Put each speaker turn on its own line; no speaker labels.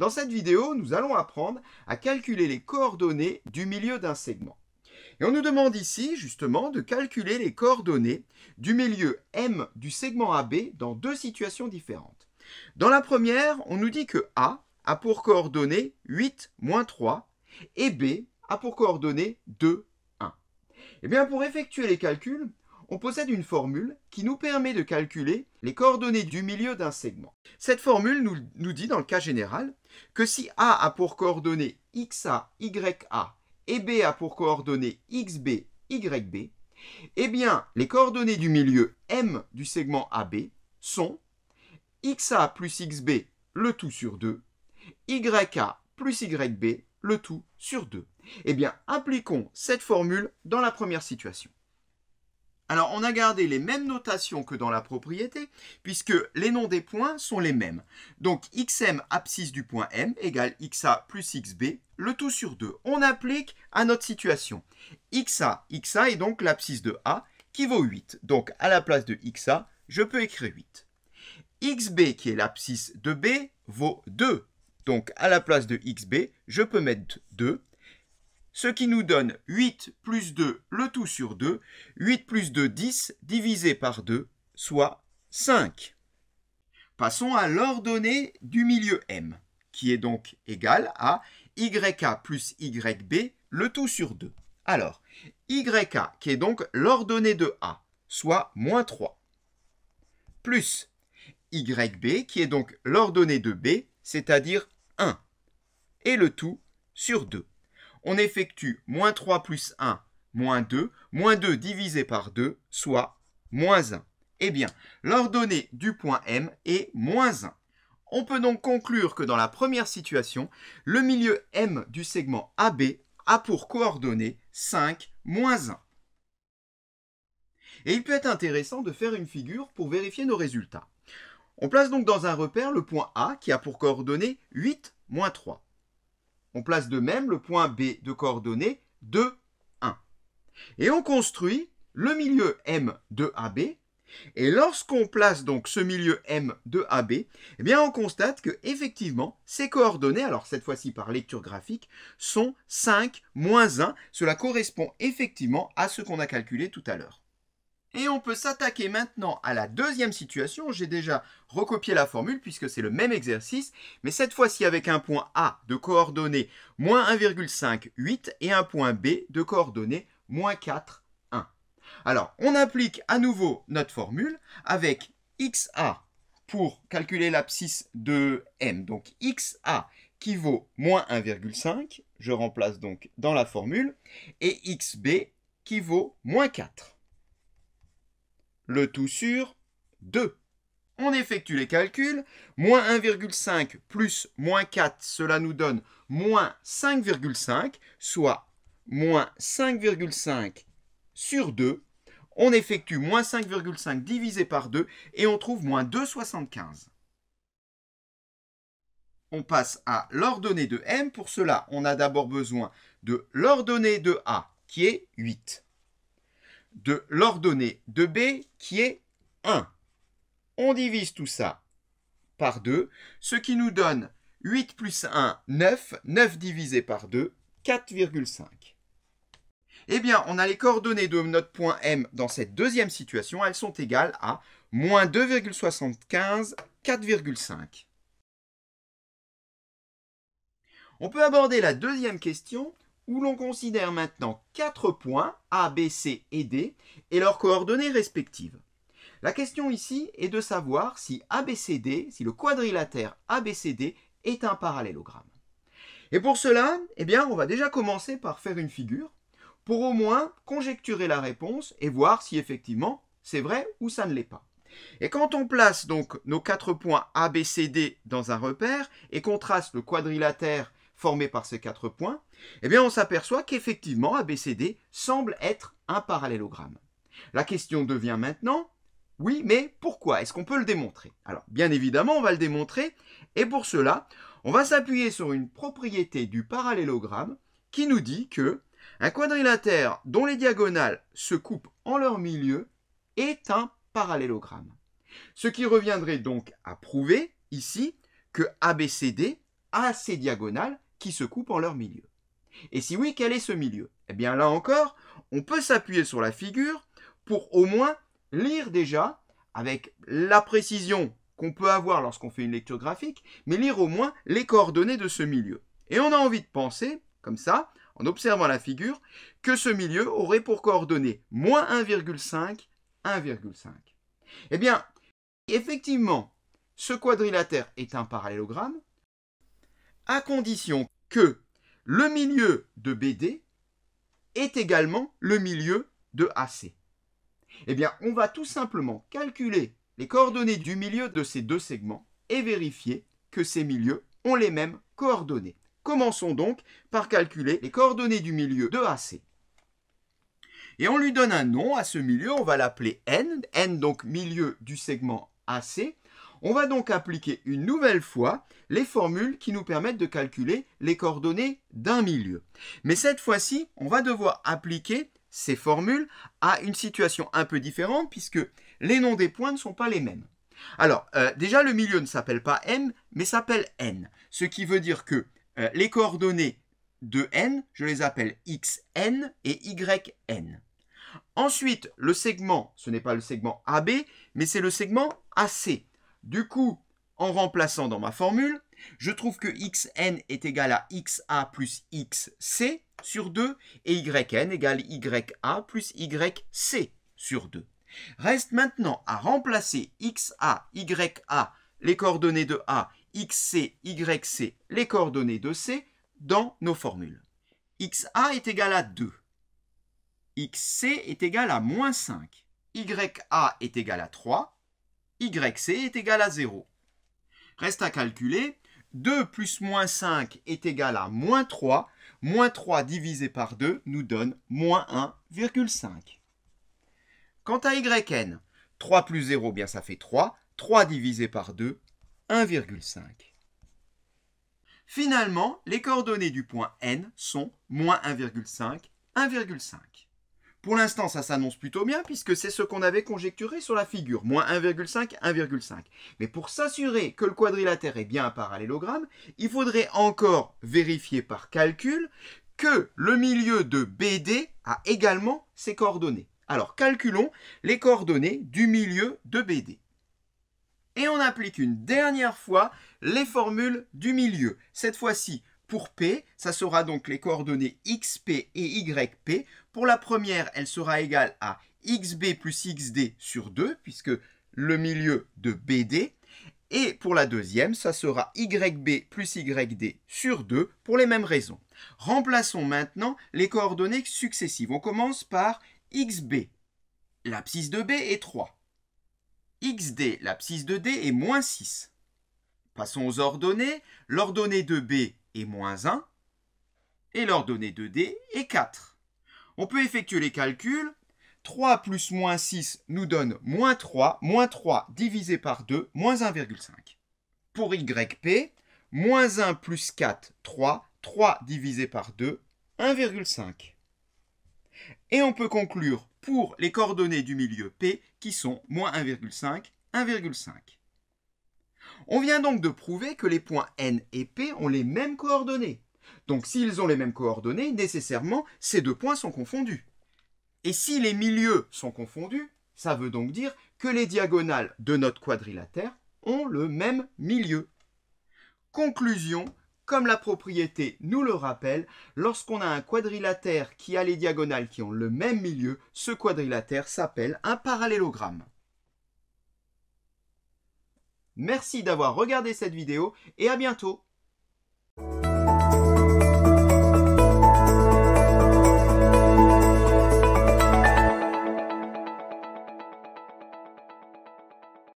Dans cette vidéo, nous allons apprendre à calculer les coordonnées du milieu d'un segment. Et on nous demande ici, justement, de calculer les coordonnées du milieu M du segment AB dans deux situations différentes. Dans la première, on nous dit que A a pour coordonnées 8, moins 3 et B a pour coordonnées 2, 1. Et bien, pour effectuer les calculs, on possède une formule qui nous permet de calculer les coordonnées du milieu d'un segment. Cette formule nous dit dans le cas général que si A a pour coordonnées XA, YA et B a pour coordonnées XB, YB, eh bien les coordonnées du milieu M du segment AB sont XA plus XB le tout sur 2, YA plus YB le tout sur 2. Eh bien, appliquons cette formule dans la première situation. Alors, on a gardé les mêmes notations que dans la propriété, puisque les noms des points sont les mêmes. Donc, xm abscisse du point M égale xa plus xb, le tout sur 2. On applique à notre situation. xa est donc l'abscisse de A, qui vaut 8. Donc, à la place de xa, je peux écrire 8. xb, qui est l'abscisse de B, vaut 2. Donc, à la place de xb, je peux mettre 2. Ce qui nous donne 8 plus 2, le tout sur 2. 8 plus 2, 10, divisé par 2, soit 5. Passons à l'ordonnée du milieu M, qui est donc égale à YA plus YB, le tout sur 2. Alors, YA, qui est donc l'ordonnée de A, soit moins 3, plus YB, qui est donc l'ordonnée de B, c'est-à-dire 1, et le tout sur 2. On effectue moins 3 plus 1, moins 2 divisé par 2, soit moins 1. Eh bien, l'ordonnée du point M est moins 1. On peut donc conclure que dans la première situation, le milieu M du segment AB a pour coordonnées 5, moins 1. Et il peut être intéressant de faire une figure pour vérifier nos résultats. On place donc dans un repère le point A qui a pour coordonnées 8, moins 3. On place de même le point B de coordonnées 2, 1. Et on construit le milieu M de AB. Et lorsqu'on place donc ce milieu M de AB, eh bien on constate que effectivement ces coordonnées, alors cette fois-ci par lecture graphique, sont 5, moins 1. Cela correspond effectivement à ce qu'on a calculé tout à l'heure. Et on peut s'attaquer maintenant à la deuxième situation. J'ai déjà recopié la formule puisque c'est le même exercice, mais cette fois-ci avec un point A de coordonnées moins 1,5, 8 et un point B de coordonnées moins 4, 1. Alors, on applique à nouveau notre formule avec XA pour calculer l'abscisse de M. Donc XA qui vaut moins 1,5, je remplace donc dans la formule, et XB qui vaut moins 4. Le tout sur 2. On effectue les calculs. Moins 1,5 plus moins 4, cela nous donne moins 5,5, soit moins 5,5 sur 2. On effectue moins 5,5 divisé par 2 et on trouve moins 2,75. On passe à l'ordonnée de M. Pour cela, on a d'abord besoin de l'ordonnée de A, qui est 8. De l'ordonnée de B qui est 1. On divise tout ça par 2, ce qui nous donne 8 plus 1, 9. 9 divisé par 2, 4,5. Eh bien, on a les coordonnées de notre point M dans cette deuxième situation. Elles sont égales à moins 2,75, 4,5. On peut aborder la deuxième question où l'on considère maintenant 4 points A, B, C et D et leurs coordonnées respectives. La question ici est de savoir si ABCD, si le quadrilatère ABCD est un parallélogramme. Et pour cela, eh bien, on va déjà commencer par faire une figure pour au moins conjecturer la réponse et voir si effectivement c'est vrai ou ça ne l'est pas. Et quand on place donc nos 4 points ABCD dans un repère et qu'on trace le quadrilatère formé par ces 4 points, eh bien on s'aperçoit qu'effectivement ABCD semble être un parallélogramme. La question devient maintenant, oui, mais pourquoi? Est-ce qu'on peut le démontrer? Alors, bien évidemment, on va le démontrer, et pour cela, on va s'appuyer sur une propriété du parallélogramme qui nous dit que un quadrilatère dont les diagonales se coupent en leur milieu est un parallélogramme. Ce qui reviendrait donc à prouver ici que ABCD à ces diagonales qui se coupent en leur milieu? Et si oui, quel est ce milieu? Eh bien là encore, on peut s'appuyer sur la figure pour au moins lire déjà, avec la précision qu'on peut avoir lorsqu'on fait une lecture graphique, mais lire au moins les coordonnées de ce milieu. Et on a envie de penser, comme ça, en observant la figure, que ce milieu aurait pour coordonnées moins 1,5, 1,5. Eh bien, effectivement, ce quadrilatère est un parallélogramme, à condition que le milieu de BD est également le milieu de AC. Eh bien, on va tout simplement calculer les coordonnées du milieu de ces deux segments et vérifier que ces milieux ont les mêmes coordonnées. Commençons donc par calculer les coordonnées du milieu de AC. Et on lui donne un nom à ce milieu, on va l'appeler N, N donc milieu du segment AC. On va donc appliquer une nouvelle fois les formules qui nous permettent de calculer les coordonnées d'un milieu. Mais cette fois-ci, on va devoir appliquer ces formules à une situation un peu différente puisque les noms des points ne sont pas les mêmes. Alors, déjà le milieu ne s'appelle pas M, mais s'appelle N, ce qui veut dire que les coordonnées de N, je les appelle XN et YN. Ensuite, le segment, ce n'est pas le segment AB, mais c'est le segment AC. Du coup, en remplaçant dans ma formule, je trouve que XN est égal à XA plus XC sur 2 et YN égale YA plus YC sur 2. Reste maintenant à remplacer XA, YA, les coordonnées de A, XC, YC, les coordonnées de C, dans nos formules. XA est égal à 2. XC est égal à moins 5. YA est égal à 3. YC est égal à 0. Reste à calculer. 2 plus moins 5 est égal à moins 3. Moins 3 divisé par 2 nous donne moins 1,5. Quant à YN, 3 plus 0, bien ça fait 3. 3 divisé par 2, 1,5. Finalement, les coordonnées du point N sont moins 1,5, 1,5. Pour l'instant, ça s'annonce plutôt bien puisque c'est ce qu'on avait conjecturé sur la figure, moins 1,5, 1,5. Mais pour s'assurer que le quadrilatère est bien un parallélogramme, il faudrait encore vérifier par calcul que le milieu de BD a également ses coordonnées. Alors, calculons les coordonnées du milieu de BD. Et on applique une dernière fois les formules du milieu. Cette fois-ci, pour P, ça sera donc les coordonnées XP et YP. Pour la première, elle sera égale à XB plus XD sur 2, puisque le milieu de BD. Et pour la deuxième, ça sera YB plus YD sur 2, pour les mêmes raisons. Remplaçons maintenant les coordonnées successives. On commence par XB. L'abscisse de B est 3. XD, l'abscisse de D est moins 6. Passons aux ordonnées. L'ordonnée de B est moins 1 et l'ordonnée de D est 4. On peut effectuer les calculs. 3 plus moins 6 nous donne moins 3. Moins 3 divisé par 2, moins 1,5. Pour YP, moins 1 plus 4, 3. 3 divisé par 2, 1,5. Et on peut conclure pour les coordonnées du milieu P qui sont moins 1,5, 1,5. On vient donc de prouver que les points N et P ont les mêmes coordonnées. Donc s'ils ont les mêmes coordonnées, nécessairement ces deux points sont confondus. Et si les milieux sont confondus, ça veut donc dire que les diagonales de notre quadrilatère ont le même milieu. Conclusion, comme la propriété nous le rappelle, lorsqu'on a un quadrilatère qui a les diagonales qui ont le même milieu, ce quadrilatère s'appelle un parallélogramme. Merci d'avoir regardé cette vidéo et à bientôt.